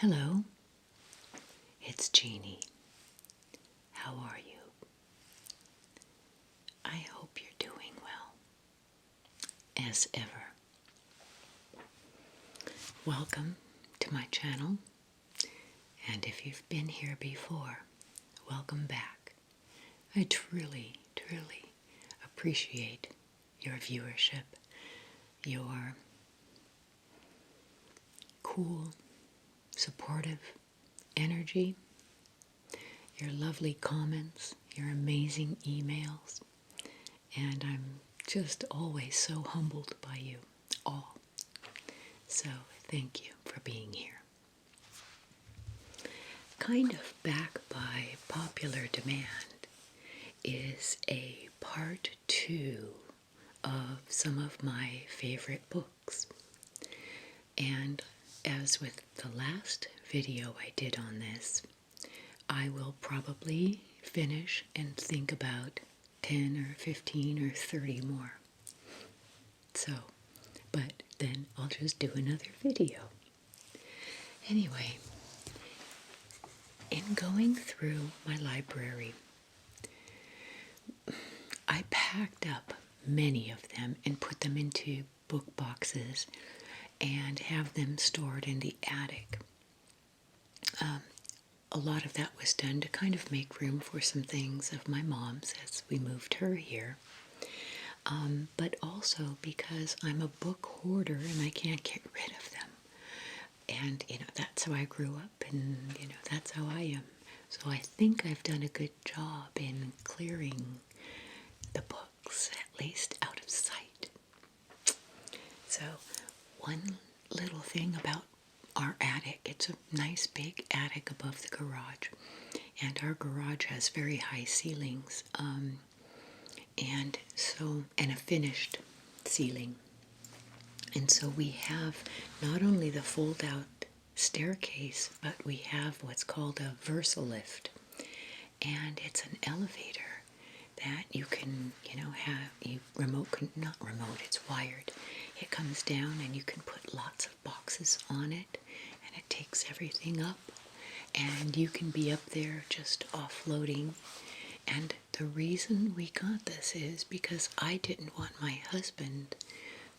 Hello, it's Jeannie. How are you? I hope you're doing well, as ever. Welcome to my channel, and if you've been here before, welcome back. I truly appreciate your viewership, your cool, supportive energy, your lovely comments, your amazing emails, and I'm just always so humbled by you all. So thank you for being here. Kind of back by popular demand is a part 2 of some of my favorite books. And as with the last video I did on this, I will probably finish and think about 10 or 15 or 30 more. So, but then I'll just do another video. Anyway, in going through my library, I packed up many of them and put them into book boxes and have them stored in the attic. A lot of that was done to kind of make room for some things of my mom's as we moved her here. But also because I'm a book hoarder and I can't get rid of them. And, that's how I grew up and, that's how I am. So I think I've done a good job in clearing the books, at least out of sight. So one little thing about our attic, it's a nice big attic above the garage, and our garage has very high ceilings, and a finished ceiling. And so we have not only the fold-out staircase, but we have what's called a versalift, and it's an elevator that you can, it's wired. It comes down and you can put lots of boxes on it, and it takes everything up, and you can be up there just offloading. And the reason we got this is because I didn't want my husband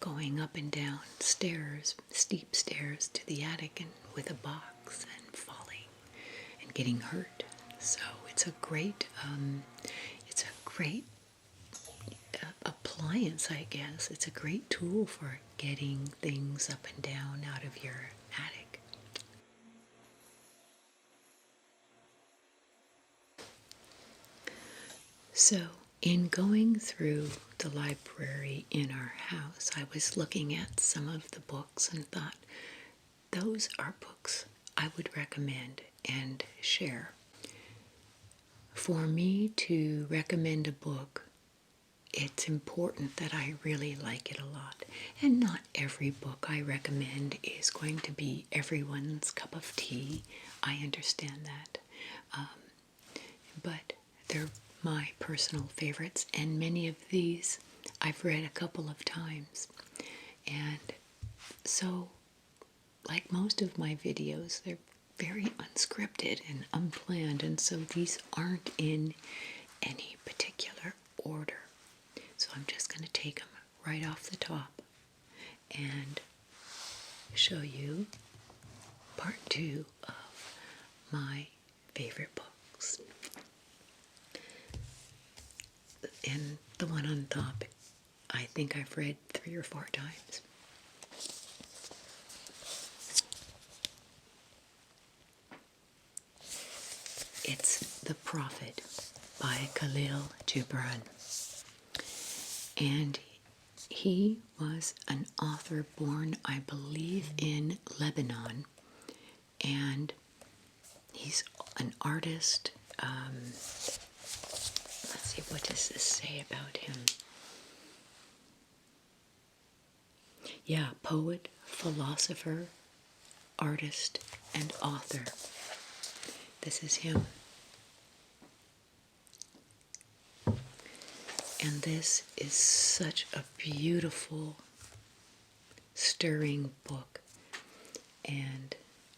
going up and down stairs, steep stairs to the attic and with a box and falling and getting hurt. So it's a great appliance, I guess. It's a great tool for getting things up and down out of your attic. So, in going through the library in our house, I was looking at some of the books and thought, those are books I would recommend and share. For me to recommend a book, it's important that I really like it a lot. And not every book I recommend is going to be everyone's cup of tea. I understand that. But they're my personal favorites, and many of these I've read a couple of times. And so, like most of my videos, they're very unscripted and unplanned, and so these aren't in any particular order. So I'm just going to take them right off the top and show you part 2 of my favorite books. And the one on top, I think I've read 3 or 4 times. It's The Prophet by Khalil Gibran. And he was an author born, I believe, in Lebanon. And he's an artist. Let's see, what does this say about him? Yeah, poet, philosopher, artist, and author. This is him. And this is such a beautiful, stirring book. And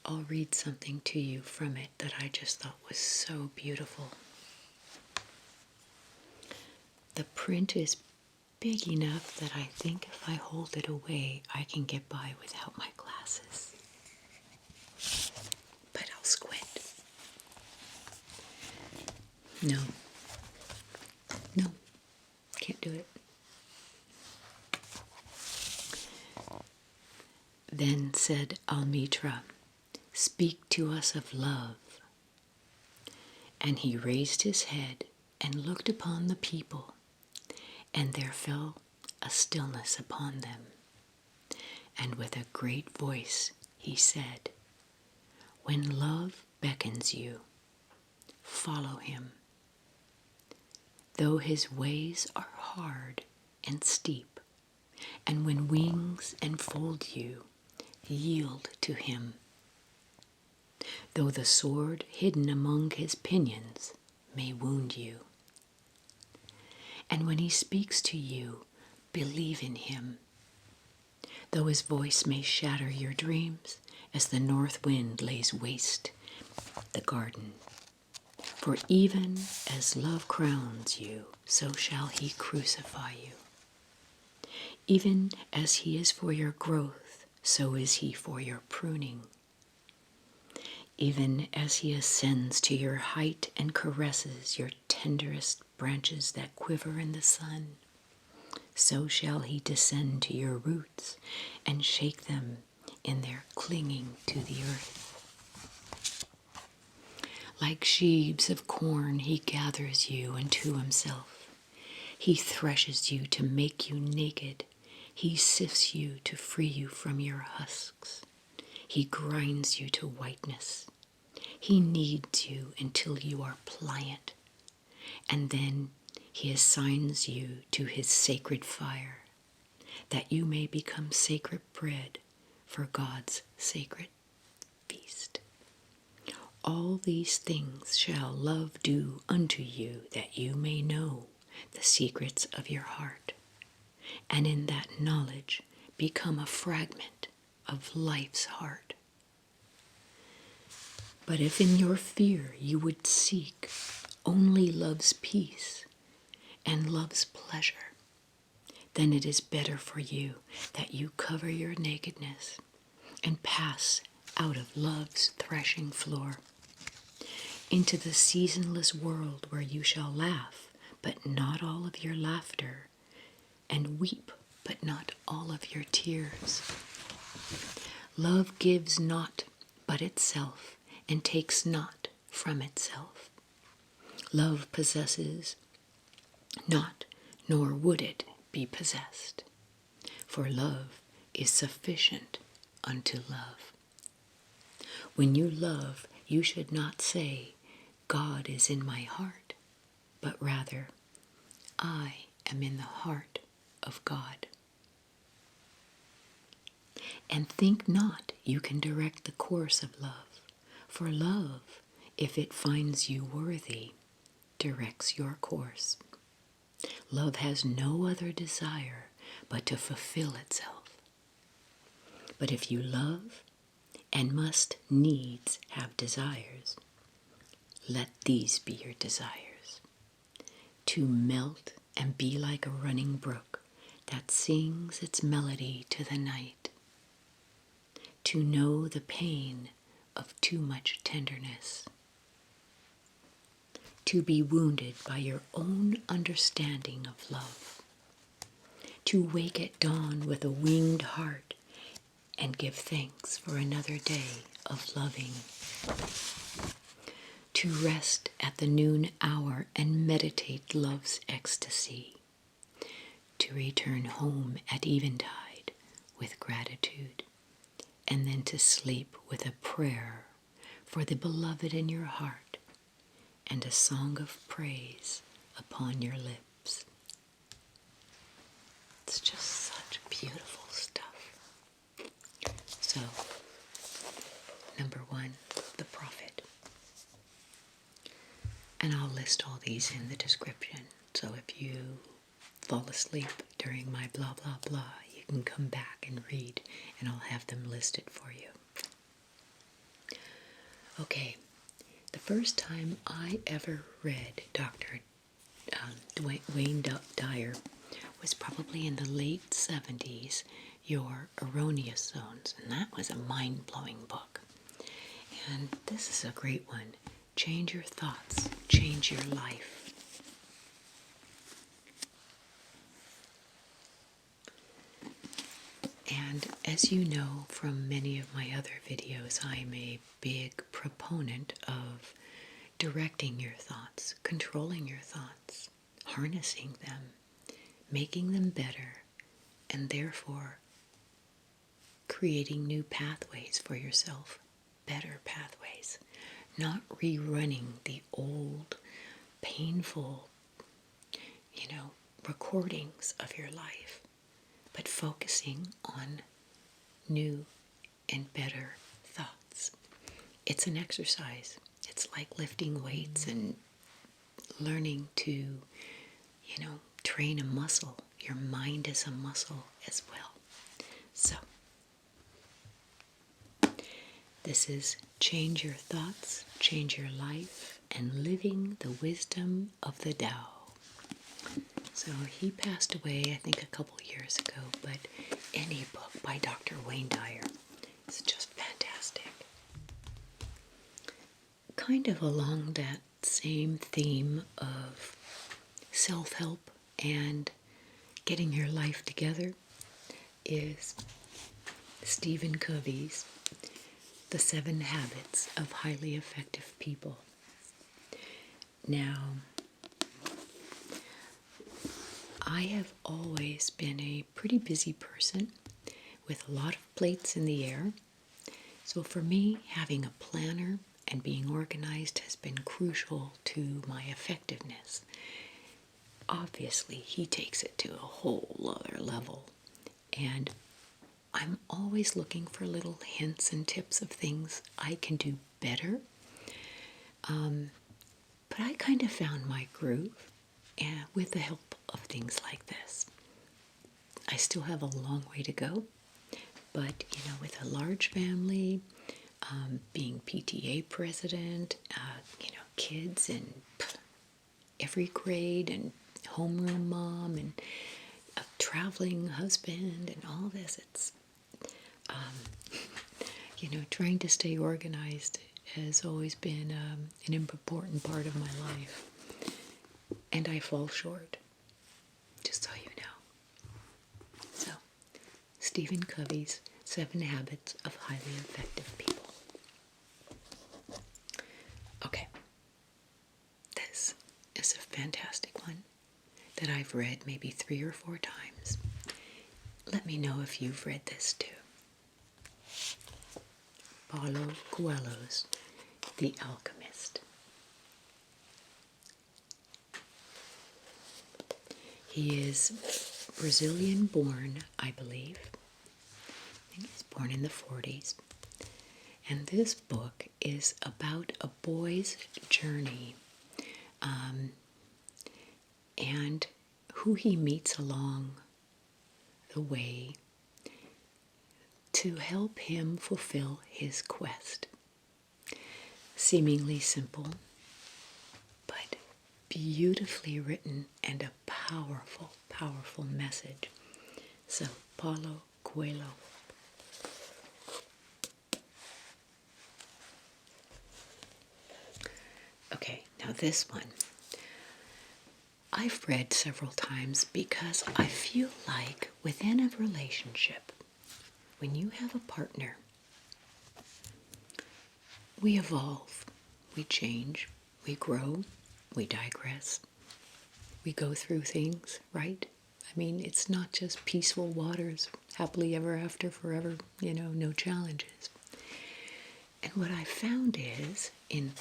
I'll read something to you from it that I just thought was so beautiful. The print is big enough that I think if I hold it away, I can get by without my glasses. But I'll squint. No. No. Can't do it. Then said Almitra, "Speak to us of love." And he raised his head and looked upon the people, and there fell a stillness upon them. And with a great voice he said, "When love beckons you, follow him. Though his ways are hard and steep, and when wings enfold you, yield to him. Though the sword hidden among his pinions may wound you. And when he speaks to you, believe in him. Though his voice may shatter your dreams, as the north wind lays waste the garden. For even as love crowns you, so shall he crucify you. Even as he is for your growth, so is he for your pruning. Even as he ascends to your height and caresses your tenderest branches that quiver in the sun, so shall he descend to your roots and shake them in their clinging to the earth. Like sheaves of corn he gathers you unto himself. He threshes you to make you naked. He sifts you to free you from your husks. He grinds you to whiteness. He kneads you until you are pliant. And then he assigns you to his sacred fire, that you may become sacred bread for God's sacred feast. All these things shall love do unto you, that you may know the secrets of your heart, and in that knowledge become a fragment of life's heart. But if in your fear you would seek only love's peace and love's pleasure, then it is better for you that you cover your nakedness and pass out of love's threshing floor into the seasonless world where you shall laugh, but not all of your laughter, and weep, but not all of your tears. Love gives not but itself, and takes not from itself. Love possesses not, nor would it be possessed. For love is sufficient unto love. When you love, you should not say, God is in my heart, but rather, I am in the heart of God. And think not you can direct the course of love. For love, if it finds you worthy, directs your course. Love has no other desire but to fulfill itself. But if you love and must needs have desires, let these be your desires. To melt and be like a running brook that sings its melody to the night. To know the pain of too much tenderness. To be wounded by your own understanding of love. To wake at dawn with a winged heart and give thanks for another day of loving. To rest at the noon hour and meditate love's ecstasy. To return home at eventide with gratitude. And then to sleep with a prayer for the beloved in your heart and a song of praise upon your lips. It's just such beautiful stuff. So, number 1, the prophet. And I'll list all these in the description. So if you fall asleep during my blah, blah, blah, you can come back and read, and I'll have them listed for you. Okay, the first time I ever read Dr. Wayne Dyer was probably in the late 70s, Your Erroneous Zones, and that was a mind-blowing book. And this is a great one. Change your thoughts, change your life. And as you know from many of my other videos, I'm a big proponent of directing your thoughts, controlling your thoughts, harnessing them, making them better, and therefore creating new pathways for yourself, better pathways, not rerunning the old, painful, recordings of your life, but focusing on new and better thoughts. It's an exercise. It's like lifting weights and learning to, train a muscle. Your mind is a muscle as well. So, this is Change Your Thoughts, Change Your Life, and Living the Wisdom of the Tao. So he passed away, I think, a couple years ago, but any book by Dr. Wayne Dyer is just fantastic. Kind of along that same theme of self-help and getting your life together is Stephen Covey's The 7 Habits of Highly Effective People. Now, I have always been a pretty busy person with a lot of plates in the air. So for me, having a planner and being organized has been crucial to my effectiveness. Obviously, he takes it to a whole other level. And I'm always looking for little hints and tips of things I can do better. But I kind of found my groove with the help of things like this. I still have a long way to go, but with a large family, being PTA president, kids in every grade, and homeroom mom, and a traveling husband, and all this, it's trying to stay organized has always been an important part of my life. And I fall short, just so you know. So, Stephen Covey's 7 Habits of Highly Effective People. Okay, this is a fantastic one that I've read maybe 3 or 4 times. Let me know if you've read this too. Paulo Coelho's The Alchemist. He is Brazilian born, I believe. I think he's born in the 40s. And this book is about a boy's journey and who he meets along the way to help him fulfill his quest. Seemingly simple, but beautifully written and a powerful, powerful message. So, Paulo Coelho. Okay, now this one I've read several times because I feel like within a relationship, when you have a partner, we evolve, we change, we grow, we digress, we go through things, right? I mean, it's not just peaceful waters, happily ever after, forever, no challenges. And what I found is, in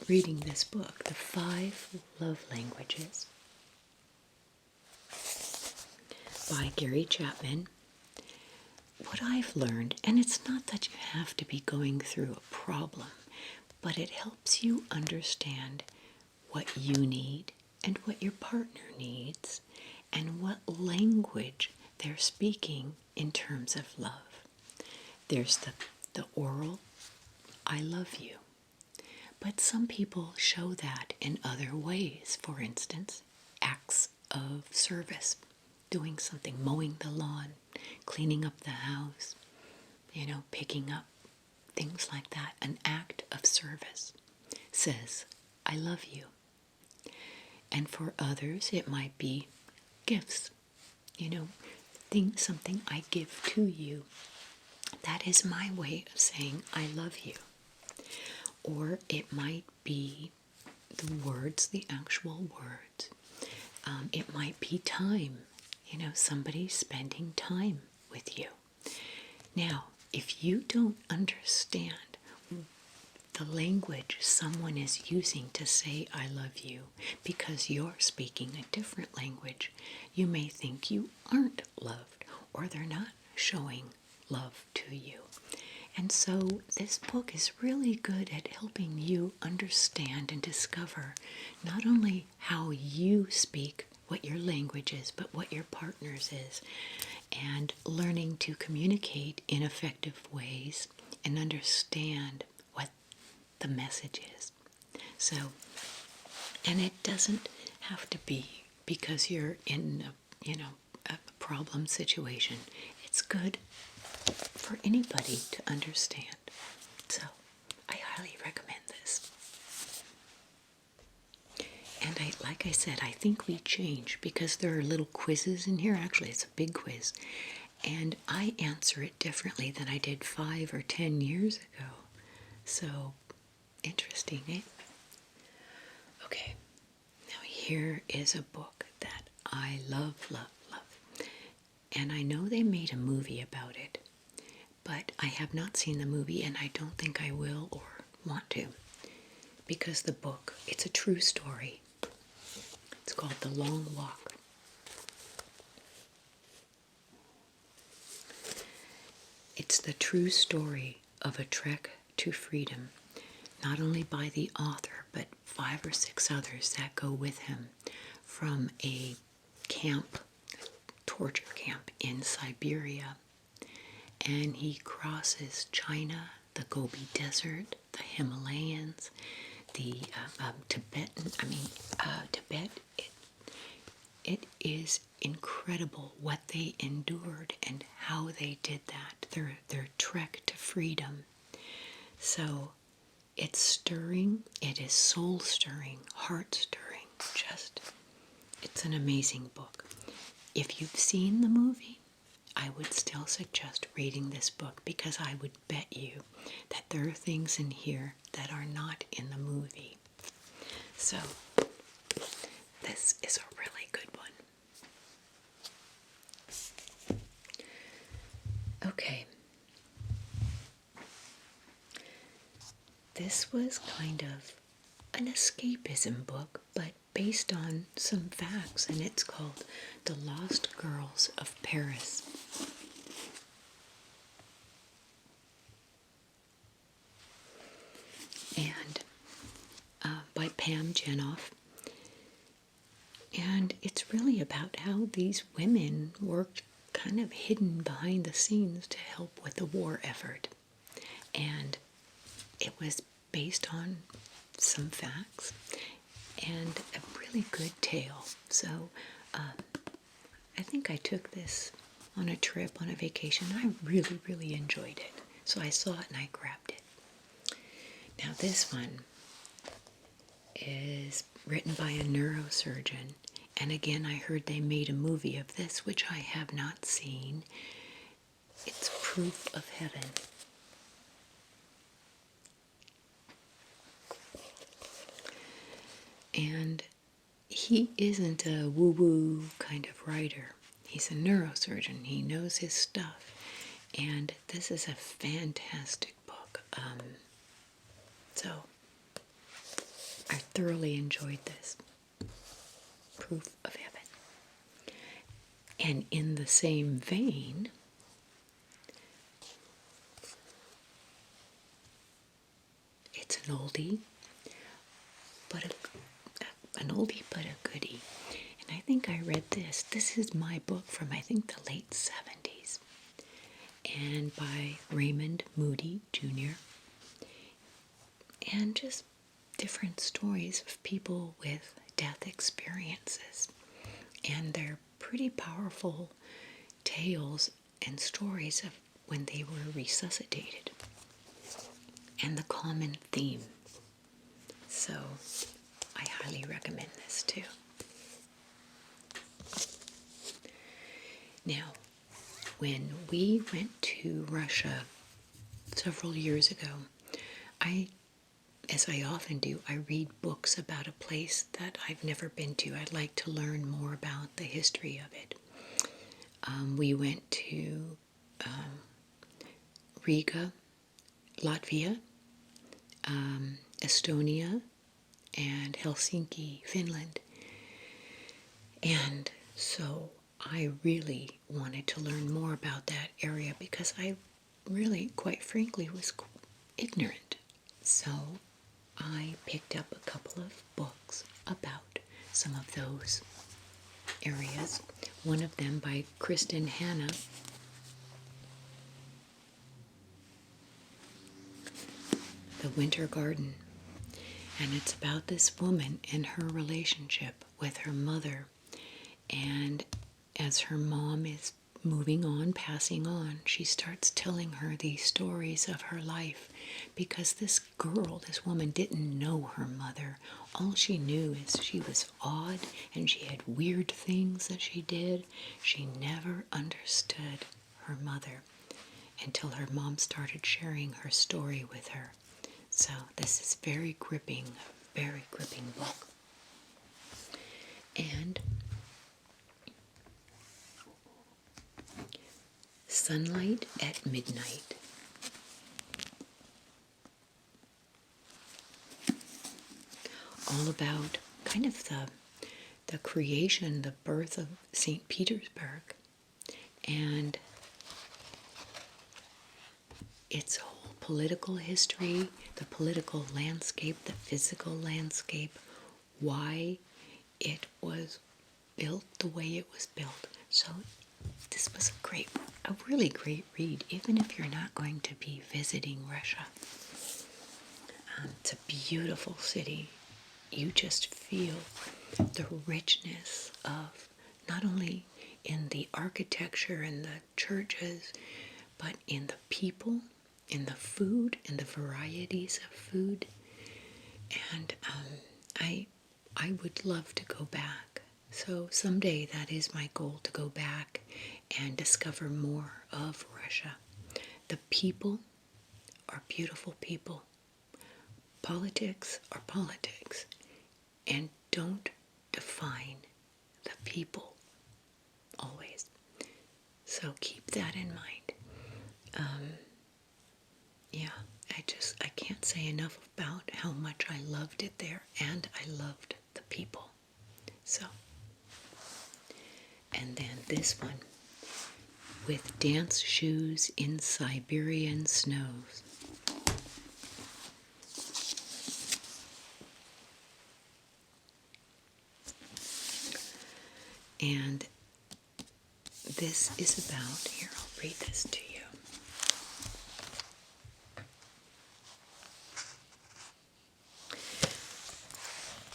reading this book, The 5 Love Languages by Gary Chapman, what I've learned, and it's not that you have to be going through a problem, but it helps you understand what you need and what your partner needs and what language they're speaking in terms of love. There's the oral, I love you. But some people show that in other ways. For instance, acts of service, doing something, mowing the lawn, cleaning up the house, picking up things like that. An act of service says, I love you. And for others, it might be gifts, something I give to you. That is my way of saying I love you. Or it might be the words, the actual words. It might be time, somebody spending time with you. Now, if you don't understand the language someone is using to say I love you because you're speaking a different language, you may think you aren't loved or they're not showing love to you. And so this book is really good at helping you understand and discover not only how you speak, what your language is, but what your partner's is, and learning to communicate in effective ways and understand what the message is. So, and it doesn't have to be because you're in a problem situation. It's good for anybody to understand. So, I highly recommend this. And like I said, I think we change because there are little quizzes in here. Actually, it's a big quiz. And I answer it differently than I did 5 or 10 years ago. So, interesting, eh? Okay, now here is a book that I love, love, love. And I know they made a movie about it, but I have not seen the movie and I don't think I will or want to. Because the book, it's a true story. It's called The Long Walk. It's the true story of a trek to freedom, not only by the author, but 5 or 6 others that go with him from a camp, torture camp in Siberia. And he crosses China, the Gobi Desert, the Himalayas, the Tibet. It is incredible what they endured and how they did that, their trek to freedom. So it's stirring, it is soul-stirring, heart-stirring, it's an amazing book. If you've seen the movie, I would still suggest reading this book because I would bet you that there are things in here that are not in the movie. So, this is a really good one. Okay. This was kind of an escapism book, but based on some facts, and it's called The Lost Girls of Paris. And by Pam Jenoff. And it's really about how these women worked kind of hidden behind the scenes to help with the war effort. And it was based on some facts and a really good tale. So I think I took this on a trip, on a vacation. I really, really enjoyed it. So I saw it and I grabbed it. Now this one is written by a neurosurgeon. And again, I heard they made a movie of this, which I have not seen. It's Proof of Heaven. And he isn't a woo-woo kind of writer. He's a neurosurgeon. He knows his stuff. And this is a fantastic book. So I thoroughly enjoyed this. Proof of Heaven. And in the same vein, it's an oldie, but a goodie. And I think I read this. This is my book from, I think, the late 70s. And by Raymond Moody, Jr. And just different stories of people with death experiences. And they're pretty powerful tales and stories of when they were resuscitated. And the common theme. So I highly recommend this too. Now, when we went to Russia several years ago, as I often do, I read books about a place that I've never been to. I'd like to learn more about the history of it. We went to Riga, Latvia, Estonia, and Helsinki, Finland. And so I really wanted to learn more about that area because I really, quite frankly, was ignorant. So I picked up a couple of books about some of those areas. One of them by Kristin Hanna, The Winter Garden. And it's about this woman and her relationship with her mother. And as her mom is moving on, passing on, she starts telling her these stories of her life because this girl, this woman, didn't know her mother. All she knew is she was odd and she had weird things that she did. She never understood her mother until her mom started sharing her story with her. So this is very gripping book. And Sunlight at Midnight. All about kind of the creation, the birth of St. Petersburg, and its whole political history, the political landscape, the physical landscape, why it was built the way it was built. So this was a really great read, even if you're not going to be visiting Russia. It's a beautiful city. You just feel the richness of not only in the architecture and the churches, but in the people, in the food, in the varieties of food. And I would love to go back. So someday that is my goal, to go back and discover more of Russia. The people are beautiful people. Politics are politics. And don't define the people always. So keep that in mind. I can't say enough about how much I loved it there, and I loved the people. So, and then this one, With Dance Shoes in Siberian Snows. And this is about, here, I'll read this to you.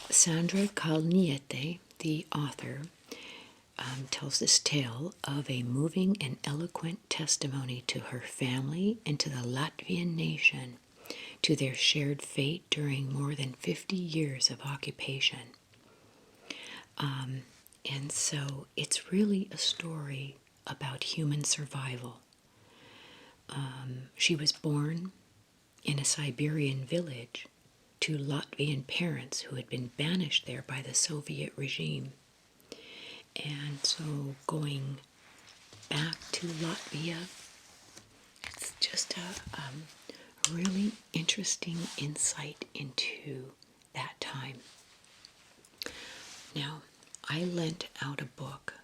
Sandra Kalniete, the author, tells this tale of a moving and eloquent testimony to her family and to the Latvian nation, to their shared fate during more than 50 years of occupation. And so it's really a story about human survival. She was born in a Siberian village to Latvian parents who had been banished there by the Soviet regime. And so going back to Latvia, it's just a really interesting insight into that time. Now, I lent out a book,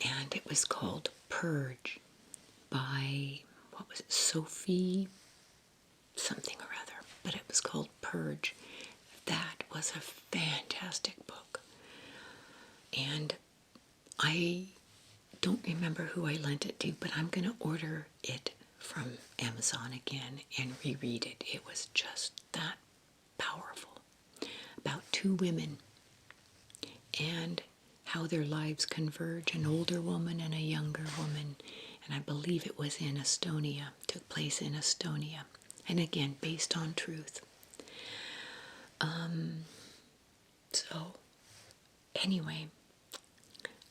and it was called Purge by, Sofi something or other, but it was called Purge. That was a fantastic book. And I don't remember who I lent it to, but I'm going to order it from Amazon again and reread it. It was just that powerful, about two women and how their lives converge, an older woman and a younger woman. And I believe it was in Estonia, took place in Estonia. And again, based on truth. So, anyway,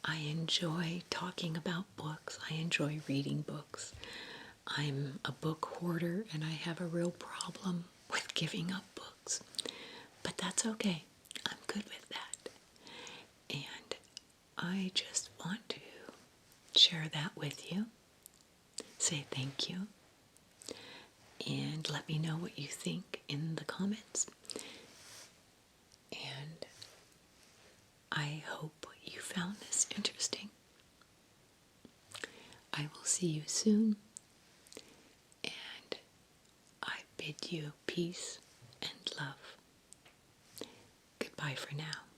I enjoy talking about books. I enjoy reading books. I'm a book hoarder and I have a real problem with giving up books. But that's okay. I'm good with that. And I just want to share that with you. Say thank you. And let me know what you think in the comments. And I hope you found this interesting. I will see you soon. And I bid you peace and love. Goodbye for now.